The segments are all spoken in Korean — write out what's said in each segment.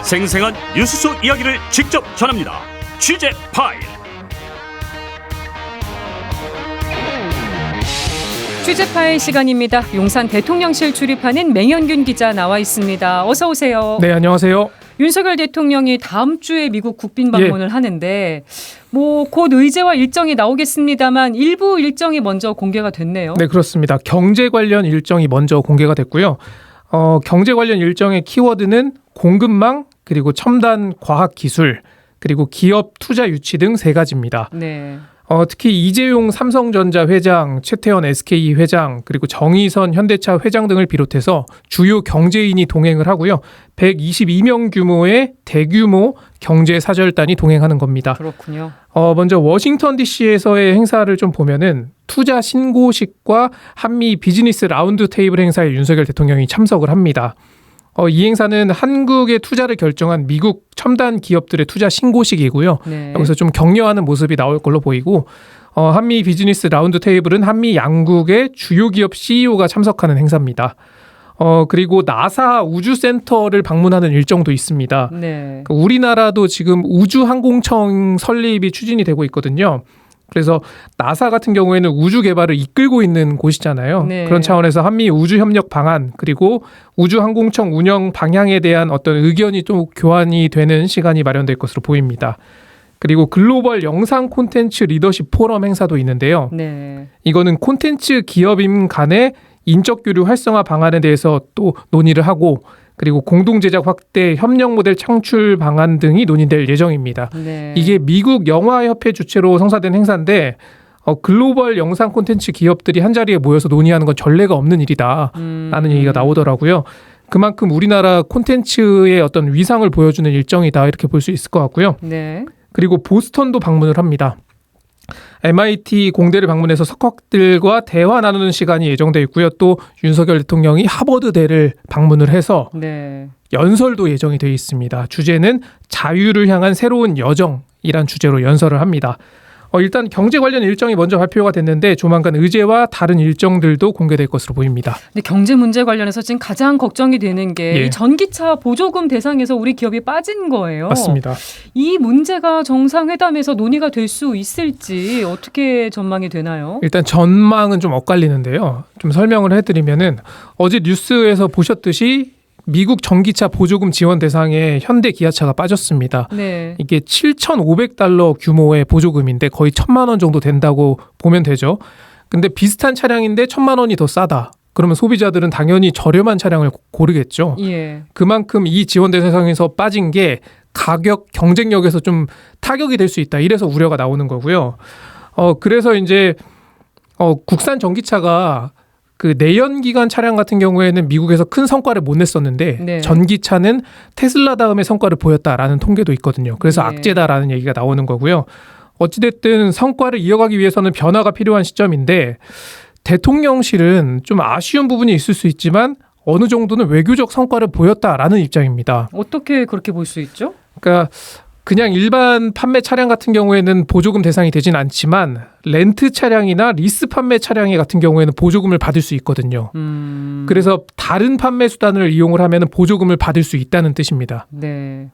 생생한 뉴스 속 이야기를 직접 전합니다. 취재 파일. 취재 파일 시간입니다. 용산 대통령실 출입하는 맹현균 기자 나와 있습니다. 어서 오세요. 네, 안녕하세요. 윤석열 대통령이 다음 주에 미국 국빈 방문을 하는데 곧 의제와 일정이 나오겠습니다만 일부 일정이 먼저 공개가 됐네요. 네, 그렇습니다. 경제 관련 일정이 먼저 공개가 됐고요. 경제 관련 일정의 키워드는 공급망, 그리고 첨단 과학기술, 그리고 기업 투자 유치 등 세 가지입니다. 네. 특히 이재용 삼성전자 회장, 최태원 SK 회장, 그리고 정의선 현대차 회장 등을 비롯해서 주요 경제인이 동행을 하고요. 122명 규모의 대규모 경제사절단이 동행하는 겁니다. 그렇군요. 먼저 워싱턴 DC에서의 행사를 좀 보면은 투자 신고식과 한미 비즈니스 라운드 테이블 행사에 윤석열 대통령이 참석을 합니다. 이 행사는 한국에 투자를 결정한 미국 첨단 기업들의 투자 신고식이고요. 네. 여기서 좀 격려하는 모습이 나올 걸로 보이고 한미 비즈니스 라운드 테이블은 한미 양국의 주요 기업 CEO가 참석하는 행사입니다. 그리고 나사 우주센터를 방문하는 일정도 있습니다. 네. 우리나라도 지금 우주항공청 설립이 추진이 되고 있거든요. 그래서 나사 같은 경우에는 우주 개발을 이끌고 있는 곳이잖아요. 네. 그런 차원에서 한미 우주협력 방안 그리고 우주항공청 운영 방향에 대한 어떤 의견이 좀 교환이 되는 시간이 마련될 것으로 보입니다. 그리고 글로벌 영상 콘텐츠 리더십 포럼 행사도 있는데요. 네. 이거는 콘텐츠 기업인 간의 인적 교류 활성화 방안에 대해서 또 논의를 하고 그리고 공동 제작 확대, 협력 모델 창출 방안 등이 논의될 예정입니다. 네. 이게 미국 영화협회 주최로 성사된 행사인데 글로벌 영상 콘텐츠 기업들이 한자리에 모여서 논의하는 건 전례가 없는 일이다라는 얘기가 나오더라고요. 그만큼 우리나라 콘텐츠의 어떤 위상을 보여주는 일정이다 이렇게 볼 수 있을 것 같고요. 네. 그리고 보스턴도 방문을 합니다. MIT 공대를 방문해서 석학들과 대화 나누는 시간이 예정돼 있고요. 또 윤석열 대통령이 하버드대를 방문을 해서 네. 연설도 예정이 되어 있습니다. 주제는 자유를 향한 새로운 여정이란 주제로 연설을 합니다. 일단 경제 관련 일정이 먼저 발표가 됐는데 조만간 의제와 다른 일정들도 공개될 것으로 보입니다. 근데 경제 문제 관련해서 지금 가장 걱정이 되는 게 이 전기차 보조금 대상에서 우리 기업이 빠진 거예요. 맞습니다. 이 문제가 정상회담에서 논의가 될 수 있을지 어떻게 전망이 되나요? 일단 전망은 좀 엇갈리는데요. 좀 설명을 해드리면은 어제 뉴스에서 보셨듯이 미국 전기차 보조금 지원 대상에 현대 기아차가 빠졌습니다. 네. 이게 7,500달러 규모의 보조금인데 거의 1,000만 원 정도 된다고 보면 되죠. 근데 비슷한 차량인데 1,000만 원이 더 싸다. 그러면 소비자들은 당연히 저렴한 차량을 고르겠죠. 예. 그만큼 이 지원 대상에서 빠진 게 가격 경쟁력에서 좀 타격이 될 수 있다. 이래서 우려가 나오는 거고요. 그래서 이제 국산 전기차가 그 내연기관 차량 같은 경우에는 미국에서 큰 성과를 못 냈었는데 네. 전기차는 테슬라 다음에 성과를 보였다라는 통계도 있거든요. 그래서 네. 악재다라는 얘기가 나오는 거고요. 어찌됐든 성과를 이어가기 위해서는 변화가 필요한 시점인데 대통령실은 좀 아쉬운 부분이 있을 수 있지만 어느 정도는 외교적 성과를 보였다라는 입장입니다. 어떻게 그렇게 볼 수 있죠? 그러니까 그냥 일반 판매 차량 같은 경우에는 보조금 대상이 되진 않지만 렌트 차량이나 리스 판매 차량 같은 경우에는 보조금을 받을 수 있거든요. 그래서 다른 판매 수단을 이용을 하면 보조금을 받을 수 있다는 뜻입니다. 네.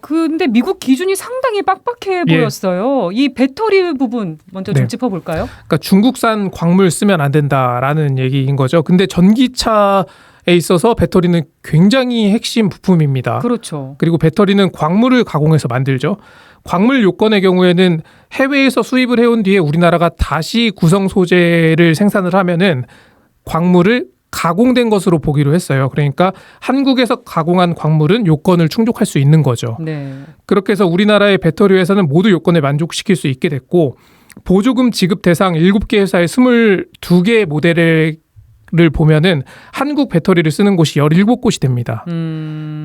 근데 미국 기준이 상당히 빡빡해 보였어요. 이 배터리 부분 먼저 좀 짚어볼까요? 그러니까 중국산 광물 쓰면 안 된다라는 얘기인 거죠. 근데 전기차에 있어서 배터리는 굉장히 핵심 부품입니다. 그렇죠. 그리고 배터리는 광물을 가공해서 만들죠. 광물 요건의 경우에는 해외에서 수입을 해온 뒤에 우리나라가 다시 구성 소재를 생산을 하면은 광물을 가공된 것으로 보기로 했어요. 그러니까 한국에서 가공한 광물은 요건을 충족할 수 있는 거죠. 네. 그렇게 해서 우리나라의 배터리 회사는 모두 요건에 만족시킬 수 있게 됐고 보조금 지급 대상 7개 회사의 22개의 모델을 보면은 한국 배터리를 쓰는 곳이 17곳이 됩니다.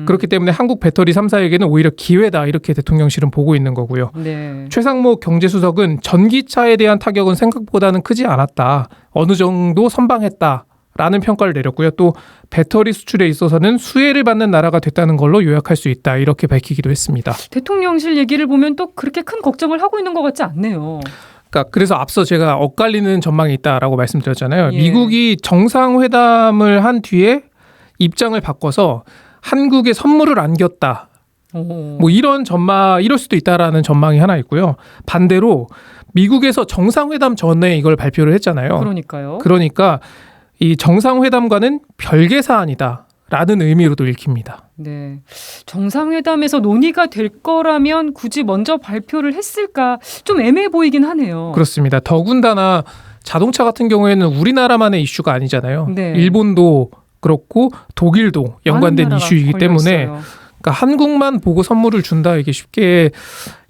그렇기 때문에 한국 배터리 3사에게는 오히려 기회다 이렇게 대통령실은 보고 있는 거고요. 네. 최상목 경제수석은 전기차에 대한 타격은 생각보다는 크지 않았다. 어느 정도 선방했다라는 평가를 내렸고요. 또 배터리 수출에 있어서는 수혜를 받는 나라가 됐다는 걸로 요약할 수 있다. 이렇게 밝히기도 했습니다. 대통령실 얘기를 보면 또 그렇게 큰 걱정을 하고 있는 것 같지 않네요. 그러니까 그래서 앞서 제가 엇갈리는 전망이 있다라고 말씀드렸잖아요. 예. 미국이 정상회담을 한 뒤에 입장을 바꿔서 한국에 선물을 안겼다. 뭐 이런 이럴 수도 있다라는 전망이 하나 있고요. 반대로 미국에서 정상회담 전에 이걸 발표를 했잖아요. 그러니까요. 그러니까 이 정상회담과는 별개 사안이다라는 의미로도 읽힙니다. 네. 정상회담에서 논의가 될 거라면 굳이 먼저 발표를 했을까 좀 애매해 보이긴 하네요. 그렇습니다. 더군다나 자동차 같은 경우에는 우리나라만의 이슈가 아니잖아요. 네. 일본도 그렇고 독일도 연관된 많은 나라가 이슈이기 때문에 걸렸어요. 그러니까 한국만 보고 선물을 준다 이게 쉽게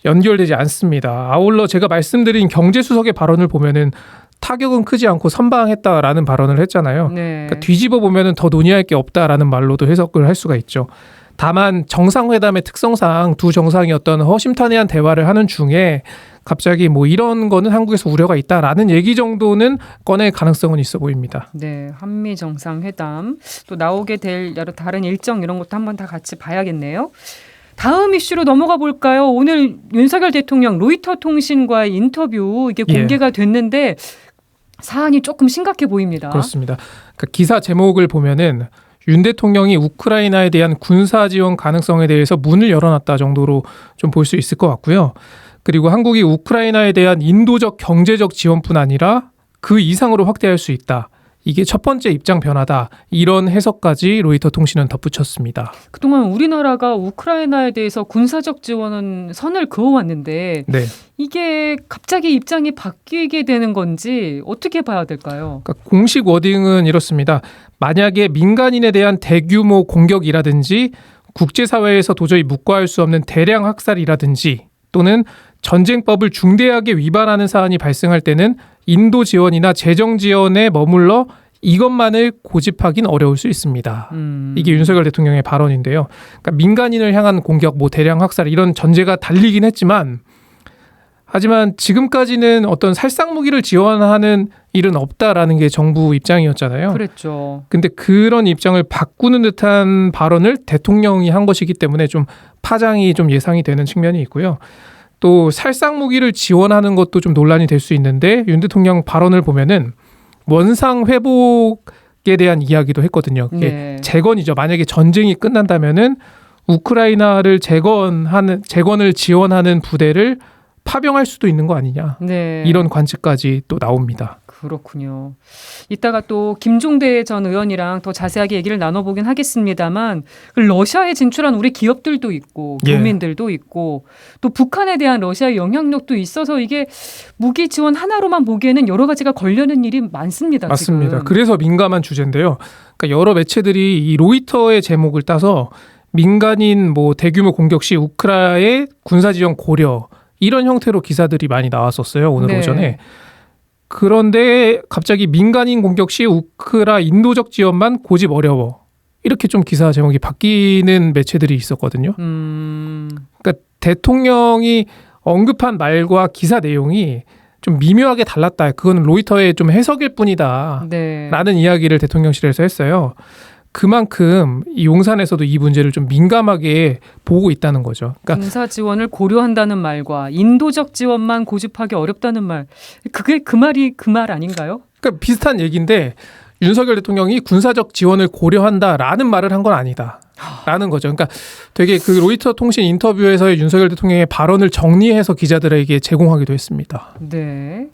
연결되지 않습니다. 아울러 제가 말씀드린 경제수석의 발언을 보면은 타격은 크지 않고 선방했다라는 발언을 했잖아요. 네. 그러니까 뒤집어 보면은 더 논의할 게 없다라는 말로도 해석을 할 수가 있죠. 다만 정상회담의 특성상 두 정상이 어떤 허심탄회한 대화를 하는 중에 갑자기 뭐 이런 거는 한국에서 우려가 있다라는 얘기 정도는 꺼낼 가능성은 있어 보입니다. 네, 한미 정상회담 또 나오게 될 여러 다른 일정 이런 것도 한번 다 같이 봐야겠네요. 다음 이슈로 넘어가 볼까요? 오늘 윤석열 대통령 로이터 통신과의 인터뷰 이게 공개가 됐는데 사안이 조금 심각해 보입니다. 그렇습니다. 그러니까 기사 제목을 보면은 윤 대통령이 우크라이나에 대한 군사 지원 가능성에 대해서 문을 열어놨다 정도로 좀 볼 수 있을 것 같고요. 그리고 한국이 우크라이나에 대한 인도적 경제적 지원뿐 아니라 그 이상으로 확대할 수 있다. 이게 첫 번째 입장 변화다. 이런 해석까지 로이터 통신은 덧붙였습니다. 그동안 우리나라가 우크라이나에 대해서 군사적 지원은 선을 그어왔는데 네. 이게 갑자기 입장이 바뀌게 되는 건지 어떻게 봐야 될까요? 그러니까 공식 워딩은 이렇습니다. 만약에 민간인에 대한 대규모 공격이라든지 국제사회에서 도저히 묵과할 수 없는 대량 학살이라든지 또는 전쟁법을 중대하게 위반하는 사안이 발생할 때는 인도 지원이나 재정 지원에 머물러 이것만을 고집하긴 어려울 수 있습니다. 이게 윤석열 대통령의 발언인데요. 그러니까 민간인을 향한 공격, 뭐 대량 학살 이런 전제가 달리긴 했지만 하지만 지금까지는 어떤 살상 무기를 지원하는 일은 없다라는 게 정부 입장이었잖아요. 그랬죠. 근데 그런 입장을 바꾸는 듯한 발언을 대통령이 한 것이기 때문에 좀 파장이 좀 예상이 되는 측면이 있고요. 또 살상 무기를 지원하는 것도 좀 논란이 될 수 있는데 윤 대통령 발언을 보면은 원상 회복에 대한 이야기도 했거든요. 그게 네. 재건이죠. 만약에 전쟁이 끝난다면은 우크라이나를 재건을 지원하는 부대를 파병할 수도 있는 거 아니냐. 네. 이런 관측까지 또 나옵니다. 그렇군요. 이따가 또 김종대 전 의원이랑 더 자세하게 얘기를 나눠보긴 하겠습니다만 러시아에 진출한 우리 기업들도 있고 예. 교민들도 있고 또 북한에 대한 러시아의 영향력도 있어서 이게 무기 지원 하나로만 보기에는 여러 가지가 걸려는 일이 많습니다. 맞습니다. 지금. 그래서 민감한 주제인데요. 그러니까 여러 매체들이 이 로이터의 제목을 따서 민간인 뭐 대규모 공격 시 우크라의 군사 지원 고려 이런 형태로 기사들이 많이 나왔었어요. 오늘 네. 오전에. 그런데 갑자기 민간인 공격 시 우크라 인도적 지원만 고집 어려워. 이렇게 좀 기사 제목이 바뀌는 매체들이 있었거든요. 그러니까 대통령이 언급한 말과 기사 내용이 좀 미묘하게 달랐다. 그건 로이터의 좀 해석일 뿐이다. 네. 라는 이야기를 대통령실에서 했어요. 그만큼 이 용산에서도 이 문제를 좀 민감하게 보고 있다는 거죠. 그러니까 군사 지원을 고려한다는 말과 인도적 지원만 고집하기 어렵다는 말. 그게 그 말이 그 말 아닌가요? 그러니까 비슷한 얘기인데 윤석열 대통령이 군사적 지원을 고려한다라는 말을 한 건 아니다. 라는 거죠. 그러니까 되게 그 로이터 통신 인터뷰에서의 윤석열 대통령의 발언을 정리해서 기자들에게 제공하기도 했습니다. 네.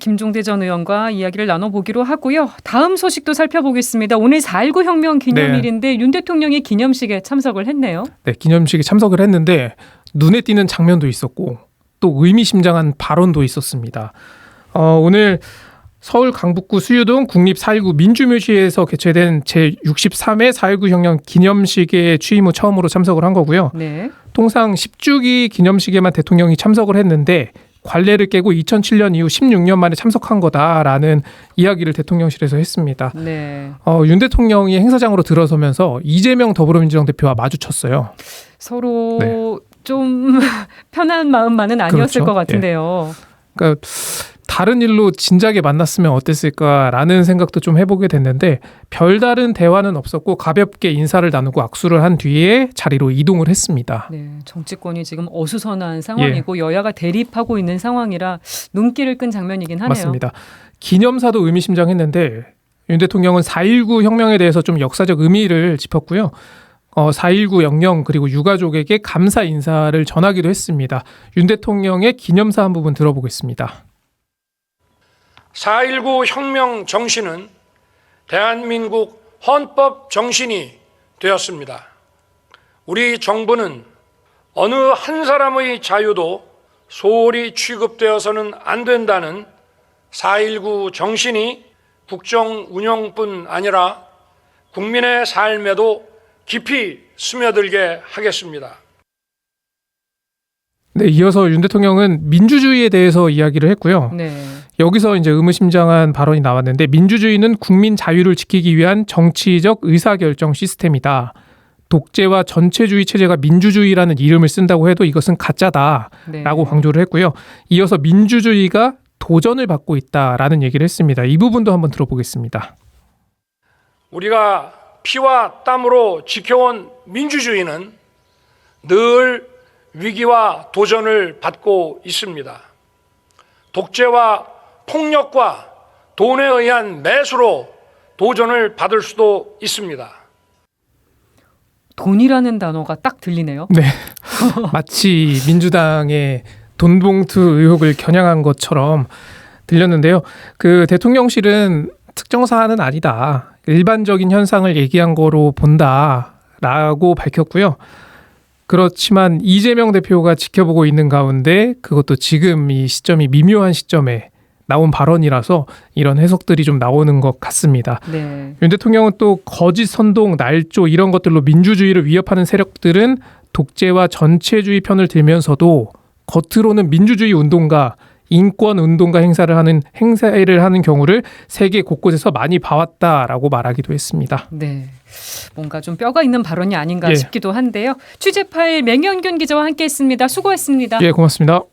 김종대 전 의원과 이야기를 나눠보기로 하고요. 다음 소식도 살펴보겠습니다. 오늘 4.19 혁명 기념일인데 윤 대통령이 기념식에 참석을 했네요. 네, 기념식에 참석을 했는데 눈에 띄는 장면도 있었고 또 의미심장한 발언도 있었습니다. 오늘 서울 강북구 수유동 국립 4.19 민주묘지에서 개최된 제63회 4.19 혁명 기념식에 취임 후 처음으로 참석을 한 거고요. 네. 통상 10주기 기념식에만 대통령이 참석을 했는데 관례를 깨고 2007년 이후 16년 만에 참석한 거다라는 이야기를 대통령실에서 했습니다. 네. 윤 대통령이 행사장으로 들어서면서 이재명 더불어민주당 대표와 마주쳤어요. 서로 네. 좀 편한 마음만은 아니었을 그렇죠. 것 같은데요. 그러니까 다른 일로 진작에 만났으면 어땠을까라는 생각도 좀 해보게 됐는데 별다른 대화는 없었고 가볍게 인사를 나누고 악수를 한 뒤에 자리로 이동을 했습니다. 네, 정치권이 지금 어수선한 상황이고 여야가 대립하고 있는 상황이라 눈길을 끈 장면이긴 하네요. 맞습니다. 기념사도 의미심장했는데 윤 대통령은 4.19 혁명에 대해서 좀 역사적 의미를 짚었고요. 4.19 영령 그리고 유가족에게 감사 인사를 전하기도 했습니다. 윤 대통령의 기념사 한 부분 들어보겠습니다. 4.19 혁명 정신은 대한민국 헌법 정신이 되었습니다. 우리 정부는 어느 한 사람의 자유도 소홀히 취급되어서는 안 된다는 4.19 정신이 국정 운영뿐 아니라 국민의 삶에도 깊이 스며들게 하겠습니다. 네, 이어서 윤 대통령은 민주주의에 대해서 이야기를 했고요. 네. 여기서 이제 의무심장한 발언이 나왔는데 민주주의는 국민 자유를 지키기 위한 정치적 의사결정 시스템이다. 독재와 전체주의 체제가 민주주의라는 이름을 쓴다고 해도 이것은 가짜다라고 네. 강조를 했고요. 이어서 민주주의가 도전을 받고 있다라는 얘기를 했습니다. 이 부분도 한번 들어보겠습니다. 우리가 피와 땀으로 지켜온 민주주의는 늘 위기와 도전을 받고 있습니다. 독재와 폭력과 돈에 의한 매수로 도전을 받을 수도 있습니다. 돈이라는 단어가 딱 들리네요. 네, 마치 민주당의 돈봉투 의혹을 겨냥한 것처럼 들렸는데요. 그 대통령실은 특정 사안은 아니다. 일반적인 현상을 얘기한 거로 본다라고 밝혔고요. 그렇지만 이재명 대표가 지켜보고 있는 가운데 그것도 지금 이 시점이 미묘한 시점에 나온 발언이라서 이런 해석들이 좀 나오는 것 같습니다. 네. 윤 대통령은 또 거짓 선동, 날조 이런 것들로 민주주의를 위협하는 세력들은 독재와 전체주의 편을 들면서도 겉으로는 민주주의 운동가, 인권 운동가 행사를 하는 경우를 세계 곳곳에서 많이 봐왔다라고 말하기도 했습니다. 네. 뭔가 좀 뼈가 있는 발언이 아닌가 예. 싶기도 한데요. 취재 파일 맹현균 기자와 함께했습니다. 수고했습니다. 예, 고맙습니다.